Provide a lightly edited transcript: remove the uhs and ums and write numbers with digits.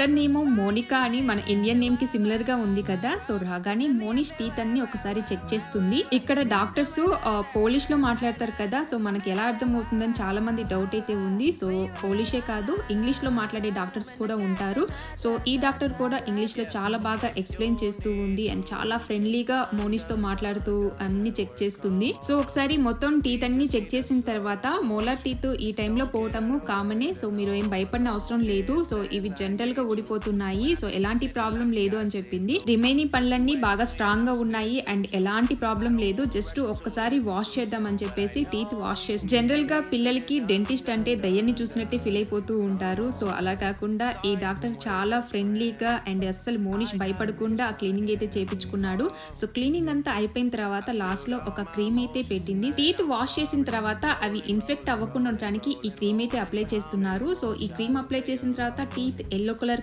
Doctor name Monika అని మన Indian name కి సిమిలర్ గా ఉంది కదా. సో రాగానే మోనిష్ టీత్ అన్ని ఒకసారి చెక్ చేస్తుంది. ఇక్కడ డాక్టర్స్ పోలిష్ లో మాట్లాడతారు కదా. సో మనకి ఎలా అర్థం అవుతుందని చాలా మంది డౌట్ అయితే ఉంది. సో పోలిషే కాదు, ఇంగ్లీష్ లో మాట్లాడే డాక్టర్స్ కూడా ఉంటారు. సో ఈ డాక్టర్ కూడా ఇంగ్లీష్ లో చాలా బాగా ఎక్స్ప్లెయిన్ చేస్తూ ఉంది అండ్ చాలా ఫ్రెండ్లీగా మోనిష్ తో మాట్లాడుతూ అన్ని చెక్ చేస్తుంది. సో ఒకసారి మొత్తం టీత్ అన్ని చెక్ చేసిన తర్వాత మోలార్ టీత్ ఈ టైంలో పోవటము కామనే. సో మీరు ఏం భయపడిన అవసరం లేదు. సో ఇవి జనరల్ గా ఊడిపోతున్నాయి. సో ఎలాంటి ప్రాబ్లం లేదు అని చెప్పింది. రిమైనింగ్ పళ్ళన్నీ బాగా స్ట్రాంగ్ గా ఉన్నాయి అండ్ ఎలాంటి ప్రాబ్లం లేదు. జస్ట్ ఒక్కసారి వాష్ చేద్దాం అని చెప్పేసి టీత్ వాష్ చేసి, జనరల్ గా పిల్లలకి డెంటిస్ట్ అంటే దయ్యాన్ని చూసినట్టే ఫీల్ అయిపోతూ ఉంటారు. సో అలా కాకుండా ఈ డాక్టర్ చాలా ఫ్రెండ్లీగా అండ్ అస్సలు మోనిష్ భయపడకుండా ఆ క్లీనింగ్ అయితే చేపించుకున్నాడు. సో క్లీనింగ్ అంతా అయిపోయిన తర్వాత లాస్ట్ లో ఒక క్రీమ్ అయితే పెట్టింది. టీత్ వాష్ చేసిన తర్వాత అవి ఇన్ఫెక్ట్ అవ్వకుండా ఉండడానికి ఈ క్రీమ్ అయితే అప్లై చేస్తున్నారు. సో ఈ క్రీమ్ అప్లై చేసిన తర్వాత టీత్ ఎల్లో కలర్